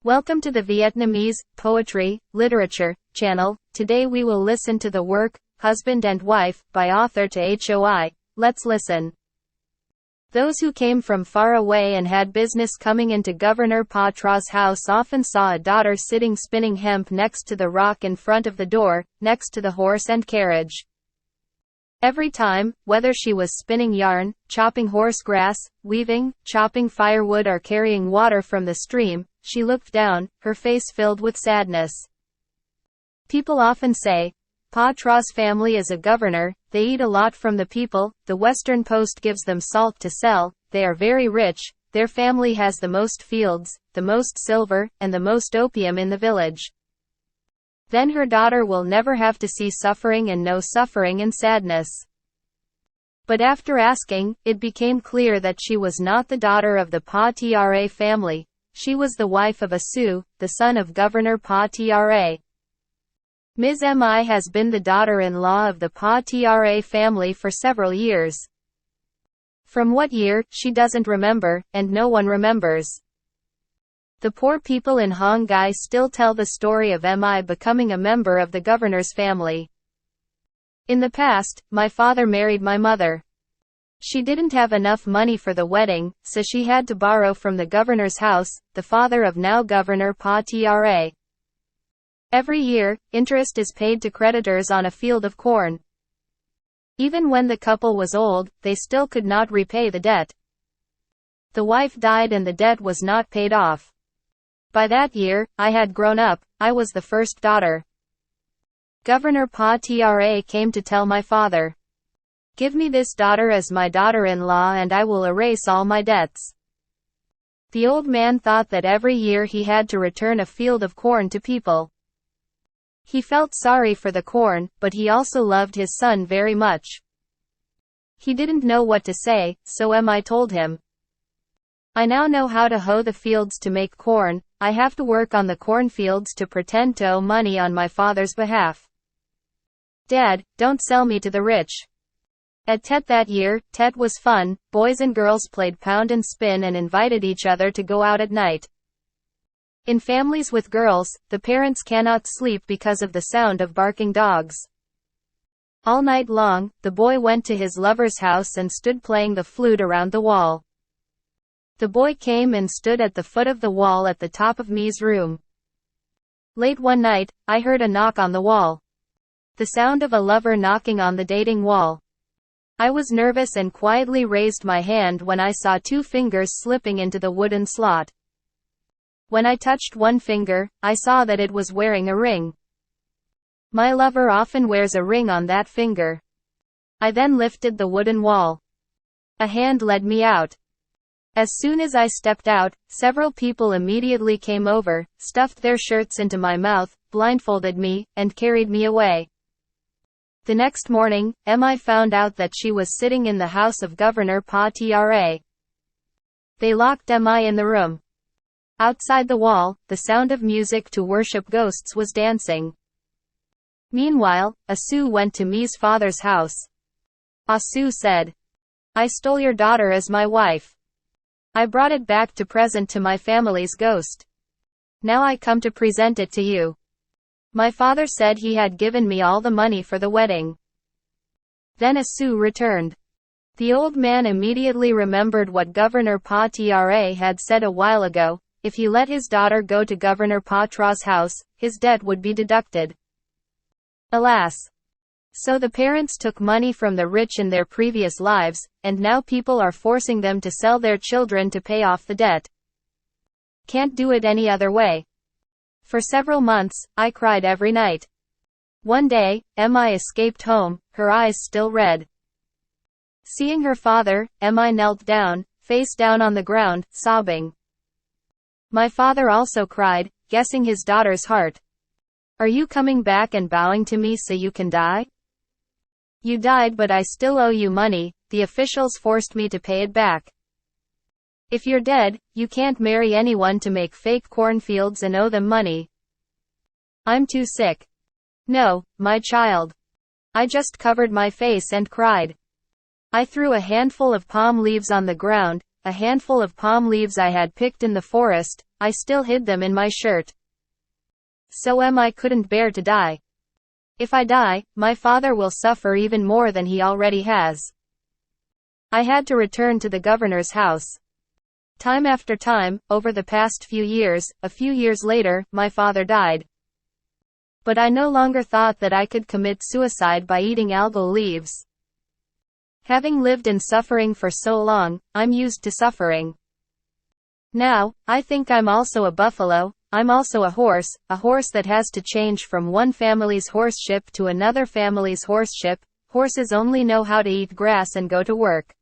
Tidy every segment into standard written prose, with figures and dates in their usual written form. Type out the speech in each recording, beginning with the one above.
Welcome to the Vietnamese Poetry, Literature channel. Today we will listen to the work, Husband and Wife, by author to Hoi. Let's listen. Those who came from far away and had business coming into Governor Patra's house often saw a daughter sitting spinning hemp next to the rock in front of the door, next to the horse and carriage. Every time, whether she was spinning yarn, chopping horse grass, weaving, chopping firewood or carrying water from the stream, she looked down, her face filled with sadness. People often say, Patra's family is a governor, they eat a lot from the people, the Western Post gives them salt to sell, they are very rich, their family has the most fields, the most silver, and the most opium in the village. Then her daughter will never have to see suffering and no suffering and sadness. But after asking, it became clear that she was not the daughter of the Patra family. She was the wife of A Sioux, the son of Governor Patra. Ms. Mi has been the daughter-in-law of the Patra family for several years. From what year, she doesn't remember, and no one remembers. The poor people in Hong Gai still tell the story of Mi becoming a member of the governor's family. In the past, my father married my mother. She didn't have enough money for the wedding, so she had to borrow from the governor's house, the father of now Governor Patra. Every year, interest is paid to creditors on a field of corn. Even when the couple was old, they still could not repay the debt. The wife died and the debt was not paid off. By that year, I had grown up, I was the first daughter. Governor Patra came to tell my father, "Give me this daughter as my daughter-in-law and I will erase all my debts." The old man thought that every year he had to return a field of corn to people. He felt sorry for the corn, but he also loved his son very much. He didn't know what to say, so Mi told him, "I now know how to hoe the fields to make corn, I have to work on the cornfields to pretend to owe money on my father's behalf. Dad, don't sell me to the rich." At Tet that year, Tet was fun, boys and girls played pound and spin and invited each other to go out at night. In families with girls, the parents cannot sleep because of the sound of barking dogs. All night long, the boy went to his lover's house and stood playing the flute around the wall. The boy came and stood at the foot of the wall at the top of Mi's room. Late one night, I heard a knock on the wall. The sound of a lover knocking on the dating wall. I was nervous and quietly raised my hand when I saw two fingers slipping into the wooden slot. When I touched one finger, I saw that it was wearing a ring. My lover often wears a ring on that finger. I then lifted the wooden wall. A hand led me out. As soon as I stepped out, several people immediately came over, stuffed their shirts into my mouth, blindfolded me, and carried me away. The next morning, Mi found out that she was sitting in the house of Governor Patra. They locked Mi in the room. Outside the wall, the sound of music to worship ghosts was dancing. Meanwhile, A Sioux went to Mi's father's house. A Sioux said, "I stole your daughter as my wife. I brought it back to present to my family's ghost. Now I come to present it to you. My father said he had given me all the money for the wedding." Then A Sioux returned. The old man immediately remembered what Governor Patra had said a while ago, if he let his daughter go to Governor Patra's house, his debt would be deducted. Alas! So the parents took money from the rich in their previous lives, and now people are forcing them to sell their children to pay off the debt. Can't do it any other way. For several months, I cried every night. One day, Mi escaped home, her eyes still red. Seeing her father, Mi knelt down, face down on the ground, sobbing. My father also cried, guessing his daughter's heart. "Are you coming back and bowing to me so you can die? You died but I still owe you money, the officials forced me to pay it back. If you're dead, you can't marry anyone to make fake cornfields and owe them money. I'm too sick. No, my child." I just covered my face and cried. I threw a handful of palm leaves on the ground, a handful of palm leaves I had picked in the forest. I still hid them in my shirt. So I couldn't bear to die. If I die, my father will suffer even more than he already has. I had to return to the governor's house. Time after time, over the past few years, a few years later, my father died. But I no longer thought that I could commit suicide by eating algal leaves. Having lived in suffering for so long, I'm used to suffering. Now, I think I'm also a buffalo. I'm also a horse that has to change from one family's horseship to another family's horseship. Horses only know how to eat grass and go to work.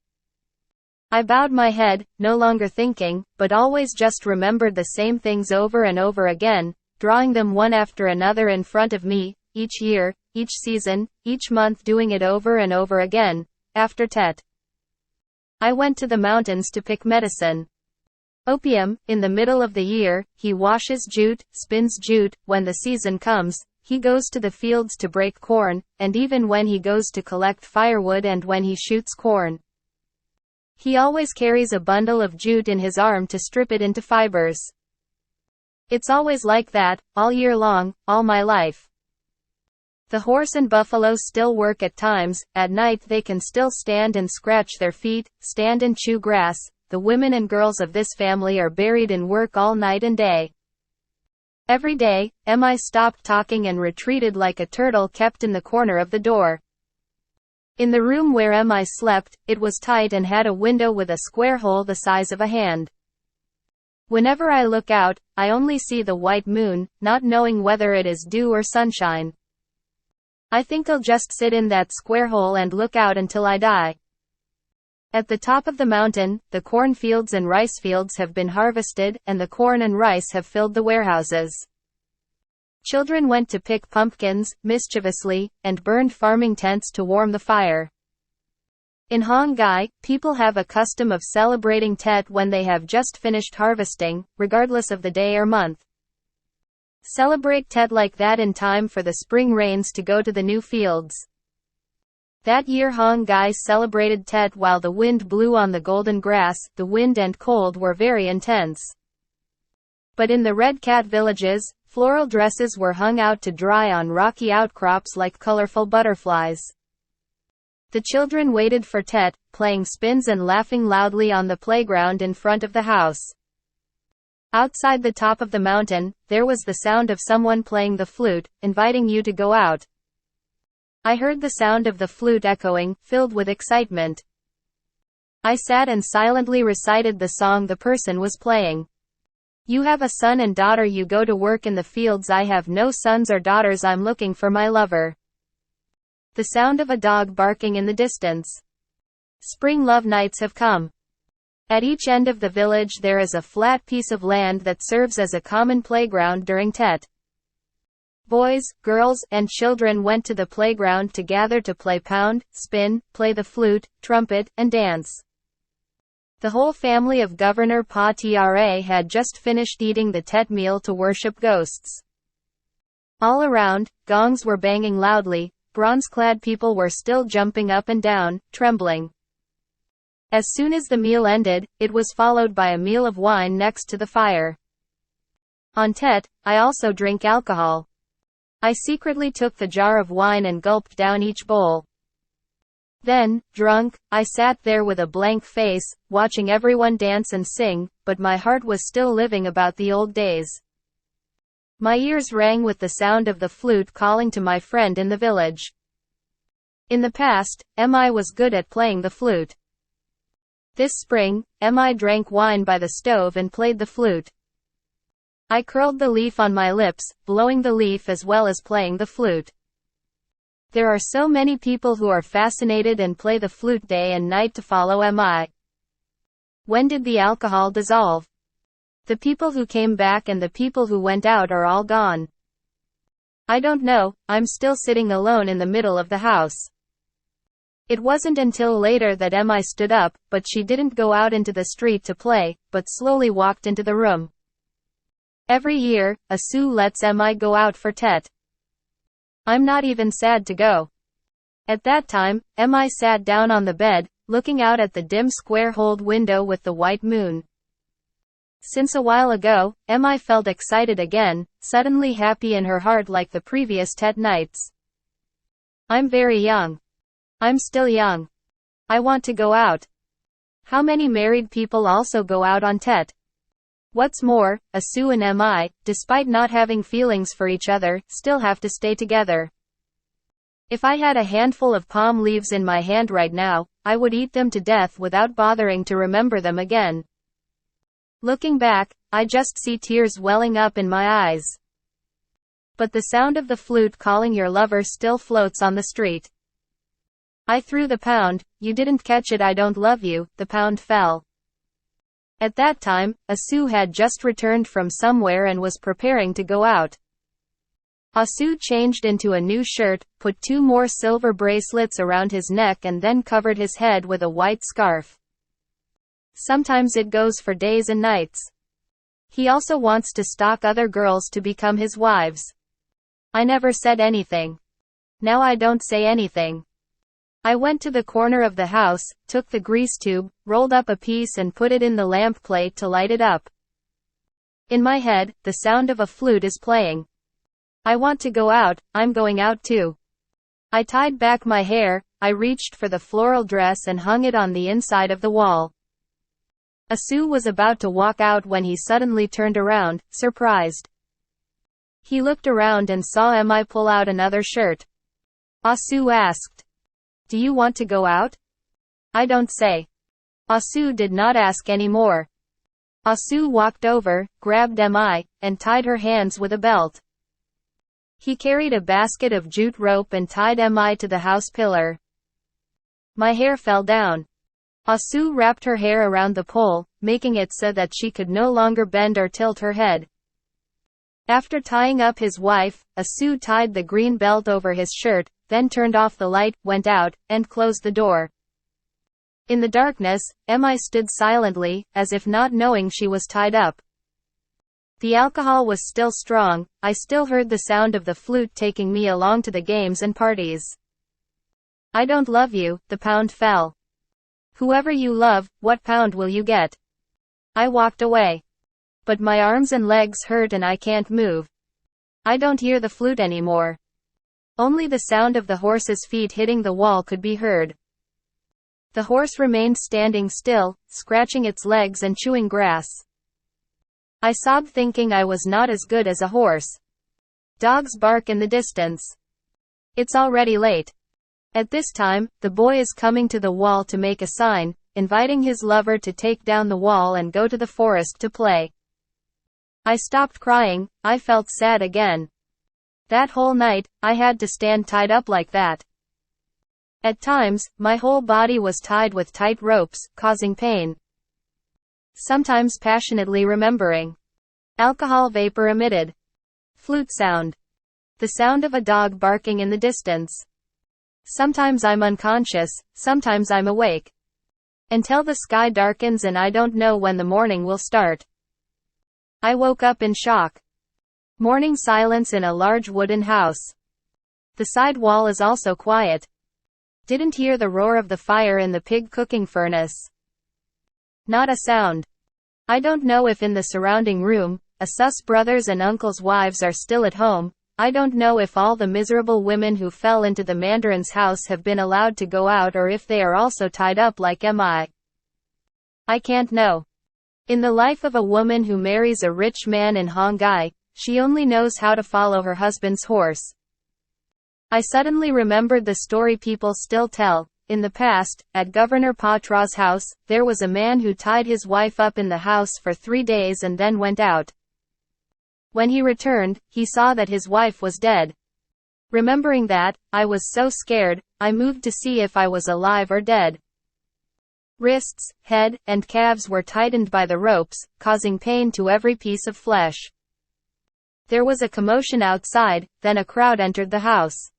I bowed my head, no longer thinking, but always just remembered the same things over and over again, drawing them one after another in front of me, each year, each season, each month, doing it over and over again. After Tet, I went to the mountains to pick medicine. Opium. In the middle of the year, he washes jute, spins jute. When the season comes, he goes to the fields to break corn, and even when he goes to collect firewood and when he shoots corn. He always carries a bundle of jute in his arm to strip it into fibers. It's always like that, all year long, all my life. The horse and buffalo still work at times. At night they can still stand and scratch their feet, stand and chew grass. The women and girls of this family are buried in work all night and day. Every day, I stopped talking and retreated like a turtle kept in the corner of the door. In the room where I slept, it was tight and had a window with a square hole the size of a hand. Whenever I look out, I only see the white moon, not knowing whether it is dew or sunshine. I think I'll just sit in that square hole and look out until I die. At the top of the mountain, the cornfields and rice fields have been harvested, and the corn and rice have filled the warehouses. Children went to pick pumpkins, mischievously, and burned farming tents to warm the fire. In Hong Gai, people have a custom of celebrating Tet when they have just finished harvesting, regardless of the day or month. Celebrate Tet like that in time for the spring rains to go to the new fields. That year Hong Gai celebrated Tet while the wind blew on the golden grass. The wind and cold were very intense. But in the Red Cat villages, floral dresses were hung out to dry on rocky outcrops like colorful butterflies. The children waited for Tet, playing spins and laughing loudly on the playground in front of the house. Outside the top of the mountain, there was the sound of someone playing the flute, inviting you to go out. I heard the sound of the flute echoing, filled with excitement. I sat and silently recited the song the person was playing. You have a son and daughter, you go to work in the fields. I have no sons or daughters, I'm looking for my lover. The sound of a dog barking in the distance. Spring love nights have come. At each end of the village there is a flat piece of land that serves as a common playground during Tet. Boys, girls, and children went to the playground to gather to play pound, spin, play the flute, trumpet, and dance. The whole family of Governor Pa Tra had just finished eating the Tet meal to worship ghosts. All around, gongs were banging loudly, bronze-clad people were still jumping up and down, trembling. As soon as the meal ended, it was followed by a meal of wine next to the fire. On Tet, I also drink alcohol. I secretly took the jar of wine and gulped down each bowl. Then, drunk, I sat there with a blank face, watching everyone dance and sing, but my heart was still living about the old days. My ears rang with the sound of the flute calling to my friend in the village. In the past, I was good at playing the flute. This spring, I drank wine by the stove and played the flute. I curled the leaf on my lips, blowing the leaf as well as playing the flute. There are so many people who are fascinated and play the flute day and night to follow MI. When did the alcohol dissolve? The people who came back and the people who went out are all gone. I don't know, I'm still sitting alone in the middle of the house. It wasn't until later that MI stood up, but she didn't go out into the street to play, but slowly walked into the room. Every year, a Sioux lets MI go out for Tet. I'm not even sad to go. At that time, MI sat down on the bed, looking out at the dim square-holed window with the white moon. Since a while ago, Emma felt excited again, suddenly happy in her heart like the previous Tet nights. I'm very young. I'm still young. I want to go out. How many married people also go out on Tet? What's more, Asu and Mi, despite not having feelings for each other, still have to stay together. If I had a handful of palm leaves in my hand right now, I would eat them to death without bothering to remember them again. Looking back, I just see tears welling up in my eyes. But the sound of the flute calling your lover still floats on the street. I threw the pound, you didn't catch it, I don't love you, the pound fell. At that time, Asu had just returned from somewhere and was preparing to go out. Asu changed into a new shirt, put 2 more silver bracelets around his neck and then covered his head with a white scarf. Sometimes it goes for days and nights. He also wants to stalk other girls to become his wives. I never said anything. Now I don't say anything. I went to the corner of the house, took the grease tube, rolled up a piece and put it in the lamp plate to light it up. In my head, the sound of a flute is playing. I want to go out, I'm going out too. I tied back my hair, I reached for the floral dress and hung it on the inside of the wall. Asu was about to walk out when he suddenly turned around, surprised. He looked around and saw Mi pull out another shirt. Asu asked, "Do you want to go out?" I don't say. Asu did not ask any more. Asu walked over, grabbed Mi, and tied her hands with a belt. He carried a basket of jute rope and tied Mi to the house pillar. My hair fell down. Asu wrapped her hair around the pole, making it so that she could no longer bend or tilt her head. After tying up his wife, Asu tied the green belt over his shirt, then turned off the light, went out, and closed the door. In the darkness, Mi stood silently, as if not knowing she was tied up. The alcohol was still strong, I still heard the sound of the flute taking me along to the games and parties. I don't love you, the pound fell. Whoever you love, what pound will you get? I walked away. But my arms and legs hurt and I can't move. I don't hear the flute anymore. Only the sound of the horse's feet hitting the wall could be heard. The horse remained standing still, scratching its legs and chewing grass. I sobbed thinking I was not as good as a horse. Dogs bark in the distance. It's already late. At this time, the boy is coming to the wall to make a sign, inviting his lover to take down the wall and go to the forest to play. I stopped crying, I felt sad again. That whole night, I had to stand tied up like that. At times, my whole body was tied with tight ropes, causing pain. Sometimes passionately remembering. Alcohol vapor emitted. Flute sound. The sound of a dog barking in the distance. Sometimes I'm unconscious, sometimes I'm awake. Until the sky darkens and I don't know when the morning will start. I woke up in shock. Morning silence in a large wooden house. The side wall is also quiet. Didn't hear the roar of the fire in the pig cooking furnace. Not a sound. I don't know if in the surrounding room, Asus brothers and uncles' wives are still at home. I don't know if all the miserable women who fell into the Mandarin's house have been allowed to go out or if they are also tied up like Mi. I can't know. In the life of a woman who marries a rich man in Hongai, she only knows how to follow her husband's horse. I suddenly remembered the story people still tell. In the past, at Governor Patra's house, there was a man who tied his wife up in the house for 3 days and then went out. When he returned, he saw that his wife was dead. Remembering that, I was so scared, I moved to see if I was alive or dead. Wrists, head, and calves were tightened by the ropes, causing pain to every piece of flesh. There was a commotion outside, then a crowd entered the house.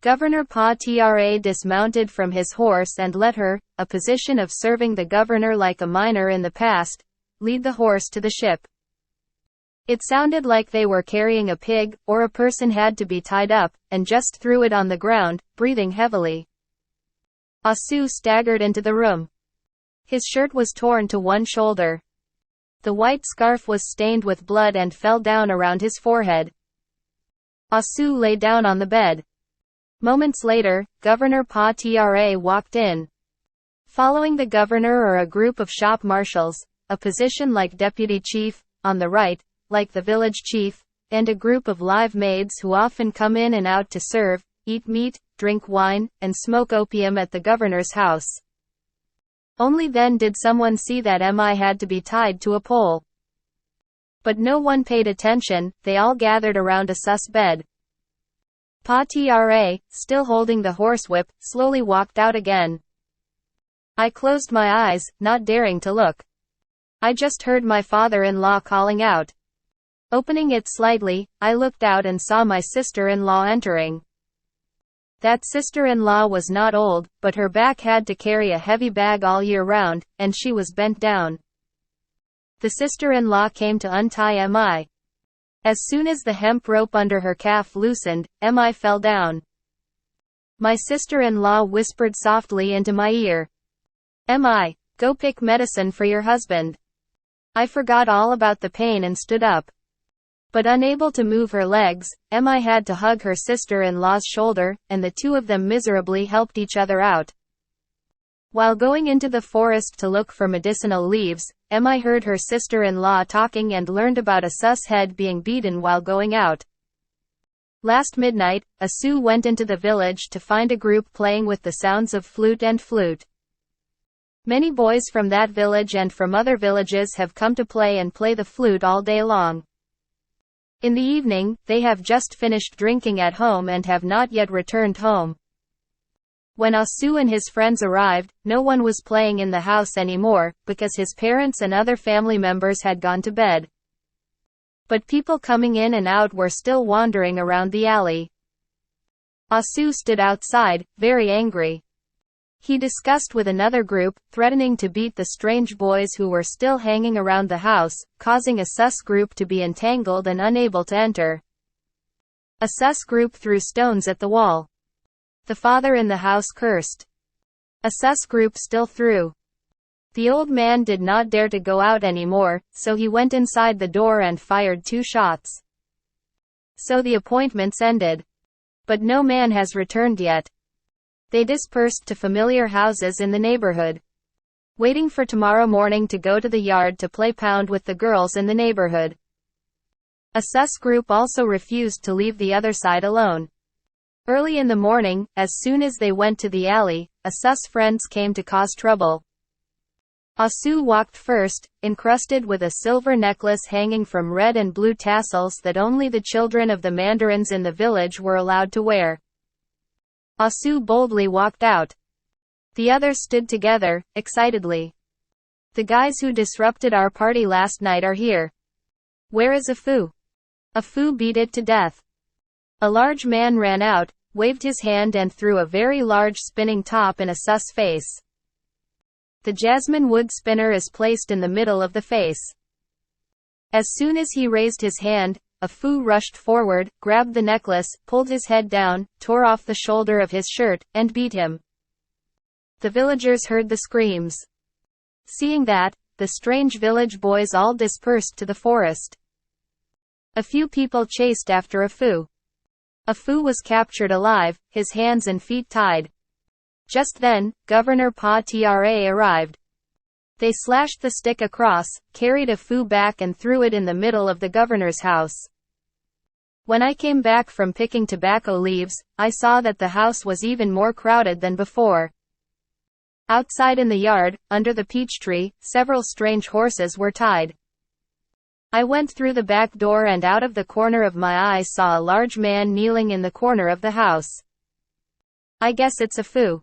Governor Patra dismounted from his horse and let her, a position of serving the governor like a miner in the past, lead the horse to the ship. It sounded like they were carrying a pig, or a person had to be tied up, and just threw it on the ground, breathing heavily. Asu staggered into the room. His shirt was torn to one shoulder. The white scarf was stained with blood and fell down around his forehead. Asu lay down on the bed. Moments later, Governor Pa Tra walked in. Following the governor are a group of shop marshals, a position like deputy chief, on the right, like the village chief, and a group of live maids who often come in and out to serve, eat meat, drink wine, and smoke opium at the governor's house. Only then did someone see that Mi had to be tied to a pole. But no one paid attention, they all gathered around Asu's bed. Pa Tra, still holding the horsewhip, slowly walked out again. I closed my eyes, not daring to look. I just heard my father-in-law calling out. Opening it slightly, I looked out and saw my sister-in-law entering. That sister-in-law was not old, but her back had to carry a heavy bag all year round, and she was bent down. The sister-in-law came to untie Mi. As soon as the hemp rope under her calf loosened, Mi fell down. My sister-in-law whispered softly into my ear. Mi, go pick medicine for your husband. I forgot all about the pain and stood up. But unable to move her legs, Mi had to hug her sister-in-law's shoulder, and the two of them miserably helped each other out. While going into the forest to look for medicinal leaves, Mi heard her sister-in-law talking and learned about Asu's head being beaten while going out. Last midnight, Asu went into the village to find a group playing with the sounds of flute and flute. Many boys from that village and from other villages have come to play the flute all day long. In the evening, they have just finished drinking at home and have not yet returned home. When Asu and his friends arrived, no one was playing in the house anymore, because his parents and other family members had gone to bed. But people coming in and out were still wandering around the alley. Asu stood outside, very angry. He discussed with another group, threatening to beat the strange boys who were still hanging around the house, causing Asu's group to be entangled and unable to enter. Asu's group threw stones at the wall. The father in the house cursed. Asu's group still threw. The old man did not dare to go out anymore, so he went inside the door and fired 2 shots. So the appointments ended. But no man has returned yet. They dispersed to familiar houses in the neighborhood, waiting for tomorrow morning to go to the yard to play pound with the girls in the neighborhood. Asu's group also refused to leave the other side alone. Early in the morning, as soon as they went to the alley, Asu's friends came to cause trouble. Asu walked first, encrusted with a silver necklace hanging from red and blue tassels that only the children of the mandarins in the village were allowed to wear. Asu boldly walked out. The others stood together, excitedly. The guys who disrupted our party last night are here. Where is Afu? Afu beat it to death. A large man ran out, waved his hand and threw a very large spinning top in Asu's face. The jasmine wood spinner is placed in the middle of the face. As soon as he raised his hand, Afu rushed forward, grabbed the necklace, pulled his head down, tore off the shoulder of his shirt, and beat him. The villagers heard the screams. Seeing that, the strange village boys all dispersed to the forest. A few people chased after Afu. Afu was captured alive, his hands and feet tied. Just then, Governor Pa Tra arrived. They slashed the stick across, carried Afu back and threw it in the middle of the governor's house. When I came back from picking tobacco leaves, I saw that the house was even more crowded than before. Outside in the yard, under the peach tree, several strange horses were tied. I went through the back door and out of the corner of my eye saw a large man kneeling in the corner of the house. I guess it's Afu.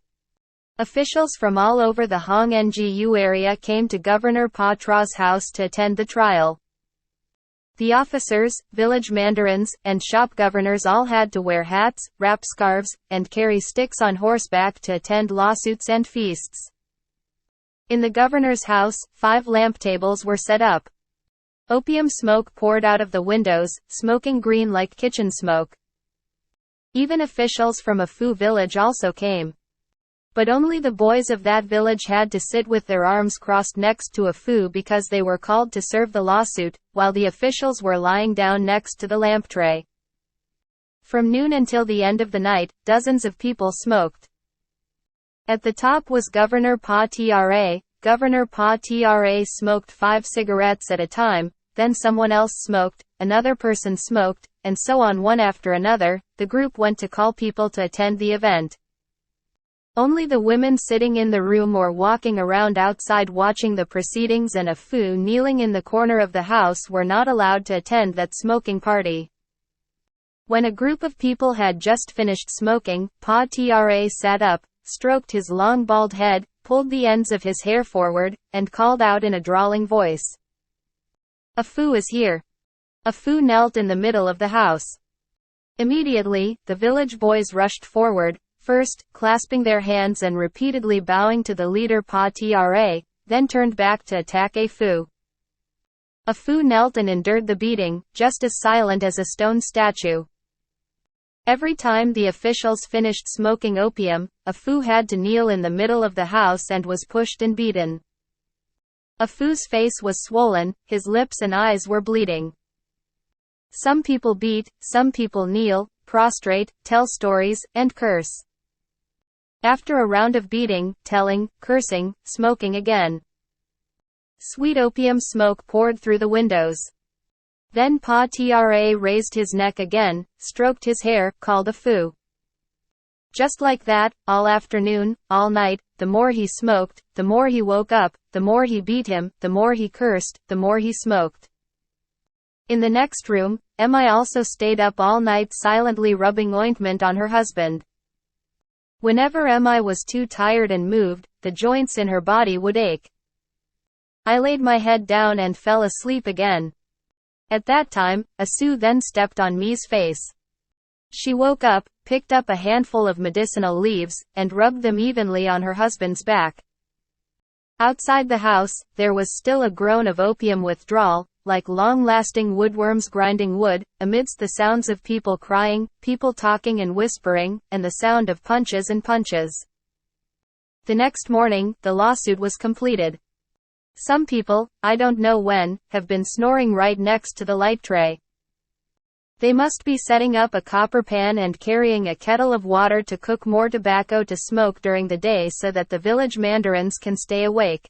Officials from all over the Hong Ngu area came to Governor Pa Tra's house to attend the trial. The officers, village mandarins, and shop governors all had to wear hats, wrap scarves, and carry sticks on horseback to attend lawsuits and feasts. In the governor's house, 5 lamp tables were set up. Opium smoke poured out of the windows, smoking green like kitchen smoke. Even officials from Afu village also came. But only the boys of that village had to sit with their arms crossed next to A Phủ because they were called to serve the lawsuit, while the officials were lying down next to the lamp tray. From noon until the end of the night, dozens of people smoked. At the top was Governor Pa Tra. Governor Pa Tra smoked 5 cigarettes at a time, then someone else smoked, another person smoked, and so on one after another. The group went to call people to attend the event. Only the women sitting in the room or walking around outside watching the proceedings and A Phủ kneeling in the corner of the house were not allowed to attend that smoking party. When a group of people had just finished smoking, Pa Tra sat up, stroked his long bald head, pulled the ends of his hair forward, and called out in a drawling voice, "A Phủ is here." A Phủ knelt in the middle of the house. Immediately, the village boys rushed forward, first, clasping their hands and repeatedly bowing to the leader Pa Tra, then turned back to attack A Phủ. A Phủ knelt and endured the beating, just as silent as a stone statue. Every time the officials finished smoking opium, A Phủ had to kneel in the middle of the house and was pushed and beaten. A Phou's face was swollen, his lips and eyes were bleeding. Some people beat, some people kneel, prostrate, tell stories, and curse. After a round of beating, telling, cursing, smoking again. Sweet opium smoke poured through the windows. Then Pa Tra raised his neck again, stroked his hair, called A Phủ. Just like that, all afternoon, all night, the more he smoked, the more he woke up, the more he beat him, the more he cursed, the more he smoked. In the next room, Emma also stayed up all night silently rubbing ointment on her husband. Whenever Emma was too tired and moved, the joints in her body would ache. I laid my head down and fell asleep again. At that time, A Phủ then stepped on me's face. She woke up, picked up a handful of medicinal leaves, and rubbed them evenly on her husband's back. Outside the house, there was still a groan of opium withdrawal, like long-lasting woodworms grinding wood, amidst the sounds of people crying, people talking and whispering, and the sound of punches and punches. The next morning, the lawsuit was completed. Some people, I don't know when, have been snoring right next to the light tray. They must be setting up a copper pan and carrying a kettle of water to cook more tobacco to smoke during the day so that the village mandarins can stay awake.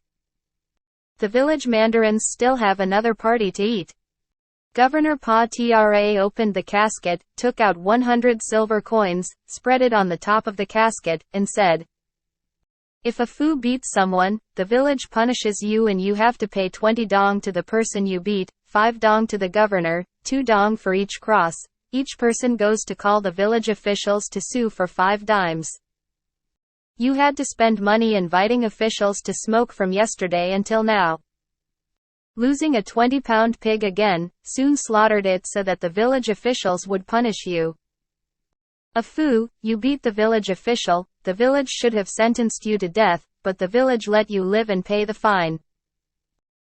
The village mandarins still have another party to eat. Governor Pa Tra opened the casket, took out 100 silver coins, spread it on the top of the casket, and said, "If A Phủ beats someone, the village punishes you and you have to pay 20 dong to the person you beat, 5 dong to the governor, 2 dong for each cross. Each person goes to call the village officials to sue for 5 dimes. You had to spend money inviting officials to smoke from yesterday until now. Losing a 20-pound pig again, soon slaughtered it so that the village officials would punish you. A Phủ, you beat the village official, the village should have sentenced you to death, but the village let you live and pay the fine.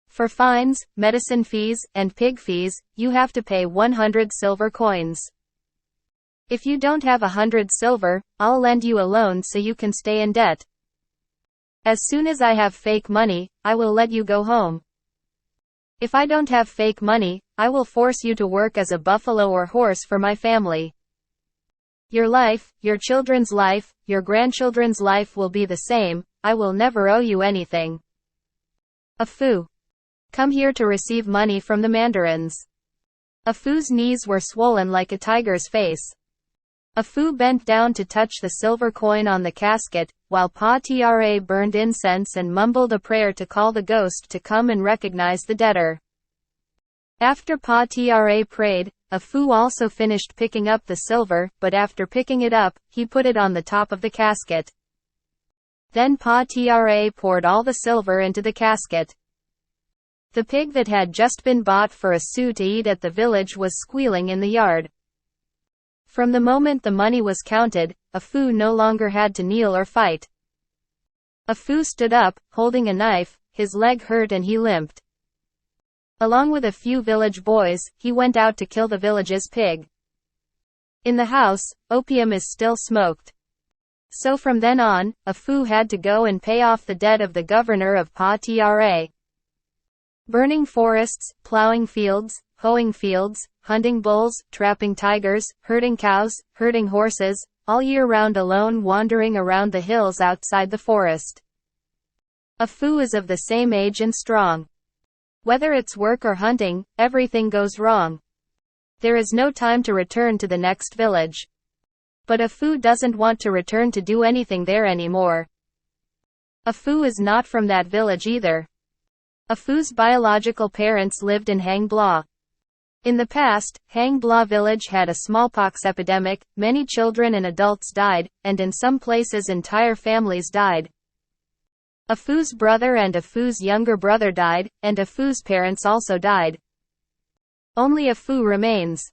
For fines, medicine fees, and pig fees, you have to pay 100 silver coins. If you don't have 100 silver, I'll lend you a loan so you can stay in debt. As soon as I have fake money, I will let you go home. If I don't have fake money, I will force you to work as a buffalo or horse for my family. Your life, your children's life, your grandchildren's life will be the same. I will never owe you anything. A Phủ. Come here to receive money from the mandarins." A Phou's knees were swollen like a tiger's face. A Phủ bent down to touch the silver coin on the casket, while Pa Tra burned incense and mumbled a prayer to call the ghost to come and recognize the debtor. After Pa Tra prayed, A Phủ also finished picking up the silver, but after picking it up, he put it on the top of the casket. Then Pa Tra poured all the silver into the casket. The pig that had just been bought for a sou to eat at the village was squealing in the yard. From the moment the money was counted, A Phủ no longer had to kneel or fight. A Phủ stood up, holding a knife, his leg hurt and he limped. Along with a few village boys, he went out to kill the village's pig. In the house, opium is still smoked. So from then on, A Phủ had to go and pay off the debt of the governor of Pa Tra. Burning forests, plowing fields, hoeing fields, hunting bulls, trapping tigers, herding cows, herding horses, all year round alone wandering around the hills outside the forest. A Phủ is of the same age and strong. Whether it's work or hunting, everything goes wrong. There is no time to return to the next village. But A Phủ doesn't want to return to do anything there anymore. A Phủ is not from that village either. A Phu's biological parents lived in Hang Blah. In the past, Hang Blah village had a smallpox epidemic, many children and adults died, and in some places entire families died. A Phu's brother and A Phu's younger brother died, and A Phu's parents also died. Only A Phủ remains.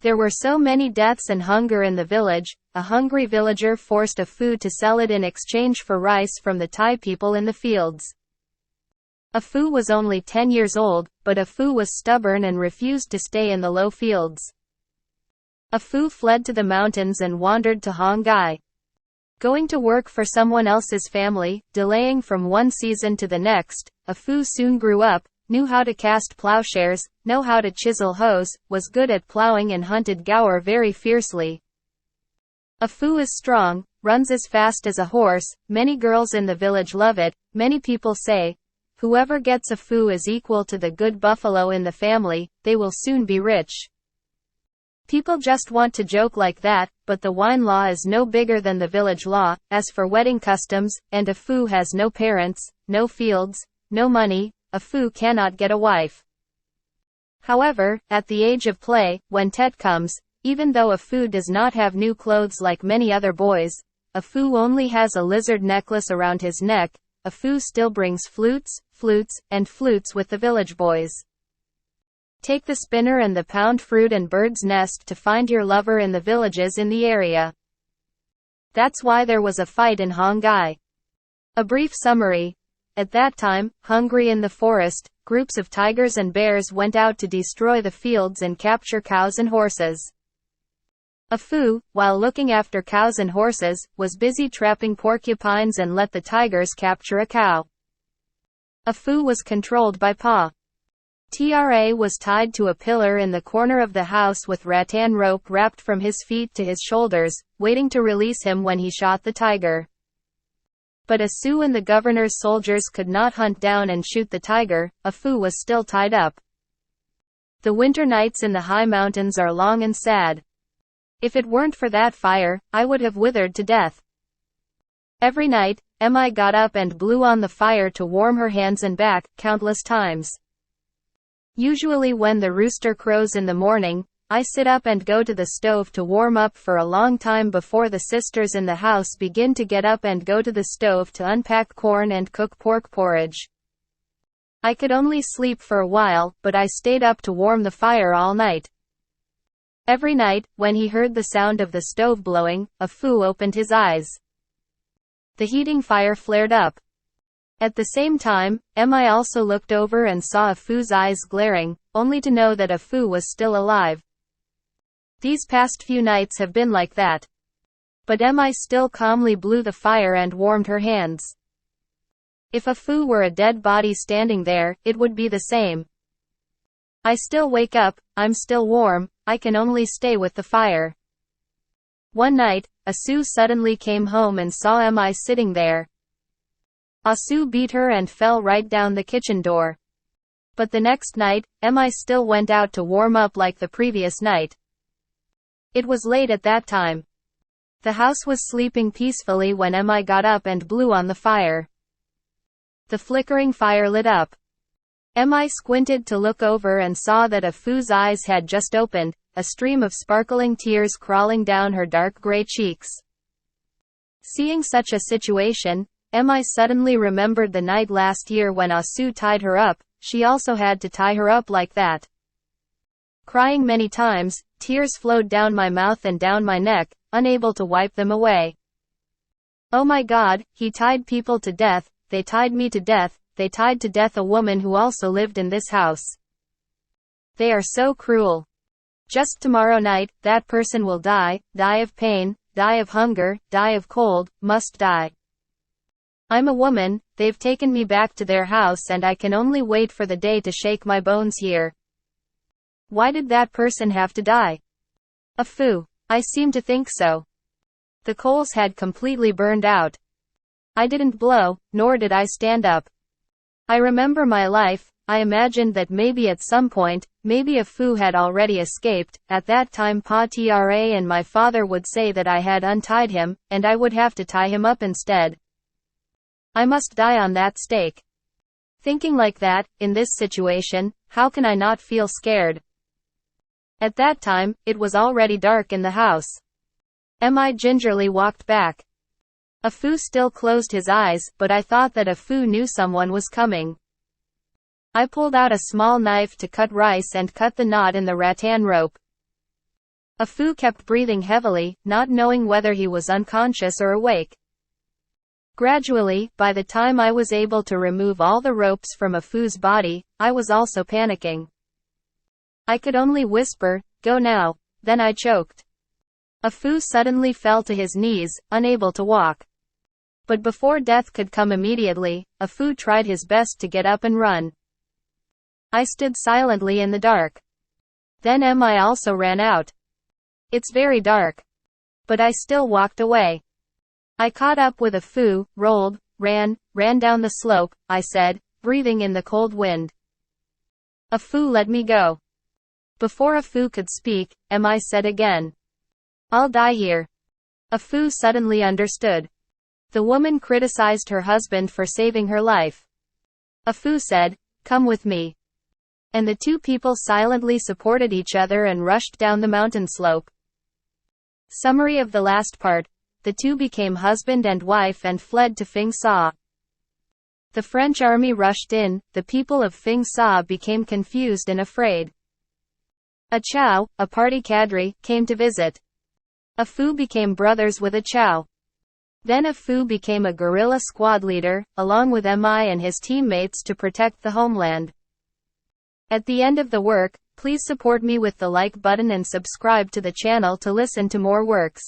There were so many deaths and hunger in the village, a hungry villager forced A Phủ to sell it in exchange for rice from the Thai people in the fields. A Phủ was only 10 years old, but A Phủ was stubborn and refused to stay in the low fields. A Phủ fled to the mountains and wandered to Hong Gai. Going to work for someone else's family, delaying from one season to the next, A Phủ soon grew up, knew how to cast plowshares, know how to chisel hoes, was good at plowing and hunted gaur very fiercely. A Phủ is strong, runs as fast as a horse, many girls in the village love it, many people say, whoever gets A Phủ is equal to the good buffalo in the family, they will soon be rich. People just want to joke like that, but the wine law is no bigger than the village law. As for wedding customs, and A Phủ has no parents, no fields, no money, A Phủ cannot get a wife. However, at the age of play, when Tet comes, even though A Phủ does not have new clothes like many other boys, A Phủ only has a lizard necklace around his neck, A Phủ still brings flutes with the village boys. Take the spinner and the pound fruit and bird's nest to find your lover in the villages in the area. That's why there was a fight in Hong Gai. A brief summary. At that time, hungry in the forest, groups of tigers and bears went out to destroy the fields and capture cows and horses. A Phủ, while looking after cows and horses, was busy trapping porcupines and let the tigers capture a cow. A Phủ was controlled by Pa Tra was tied to a pillar in the corner of the house with rattan rope wrapped from his feet to his shoulders, waiting to release him when he shot the tiger. But A Phủ and the governor's soldiers could not hunt down and shoot the tiger. A Phủ was still tied up. The winter nights in the high mountains are long and sad. If it weren't for that fire, I would have withered to death. Every night, Mi got up and blew on the fire to warm her hands and back, countless times. Usually when the rooster crows in the morning, I sit up and go to the stove to warm up for a long time before the sisters in the house begin to get up and go to the stove to unpack corn and cook pork porridge. I could only sleep for a while, but I stayed up to warm the fire all night. Every night, when he heard the sound of the stove blowing, A Phủ opened his eyes. The heating fire flared up. At the same time, Mi also looked over and saw A Phu's eyes glaring, only to know that A Phủ was still alive. These past few nights have been like that. But Mi still calmly blew the fire and warmed her hands. If A Phủ were a dead body standing there, it would be the same. I still wake up, I'm still warm, I can only stay with the fire. One night, A Phủ suddenly came home and saw Mi sitting there. A Phủ beat her and fell right down the kitchen door. But the next night, Mi still went out to warm up like the previous night. It was late at that time. The house was sleeping peacefully when Mi got up and blew on the fire. The flickering fire lit up. Mi squinted to look over and saw that A Phu's eyes had just opened, a stream of sparkling tears crawling down her dark gray cheeks. Seeing such a situation, Mi suddenly remembered the night last year when A Phủ tied her up. She also had to tie her up like that. Crying many times, tears flowed down my mouth and down my neck, unable to wipe them away. Oh my God, he tied people to death, they tied me to death, they tied to death a woman who also lived in this house. They are so cruel. Just tomorrow night, that person will die of pain, die of hunger, die of cold, must die. I'm a woman, they've taken me back to their house and I can only wait for the day to shake my bones here. Why did that person have to die? A Phủ. I seem to think so. The coals had completely burned out. I didn't blow, nor did I stand up. I remember my life. I imagined that maybe at some point, maybe A Phủ had already escaped. At that time Tra and my father would say that I had untied him, and I would have to tie him up instead. I must die on that stake. Thinking like that, in this situation, how can I not feel scared? At that time, it was already dark in the house. I gingerly walked back. A Phủ still closed his eyes, but I thought that A Phủ knew someone was coming. I pulled out a small knife to cut rice and cut the knot in the rattan rope. A Phủ kept breathing heavily, not knowing whether he was unconscious or awake. Gradually, by the time I was able to remove all the ropes from A Phou's body, I was also panicking. I could only whisper, "Go now." Then I choked. A Phủ suddenly fell to his knees, unable to walk. But before death could come immediately, A Phủ tried his best to get up and run. I stood silently in the dark. Then I also ran out. It's very dark. But I still walked away. I caught up with A Phủ, rolled, ran down the slope, I said, breathing in the cold wind. A Phủ let me go. Before A Phủ could speak, I said again. I'll die here. A Phủ suddenly understood. The woman criticized her husband for saving her life. A Phủ said, "Come with me." And the two people silently supported each other and rushed down the mountain slope. Summary of the last part. The two became husband and wife and fled to Phing Sa. The French army rushed in, the people of Phing Sa became confused and afraid. A Chow, a party cadre, came to visit. A Phủ became brothers with A Chow. Then A Phủ became a guerrilla squad leader, along with and his teammates to protect the homeland. At the end of the work, please support me with the like button and subscribe to the channel to listen to more works.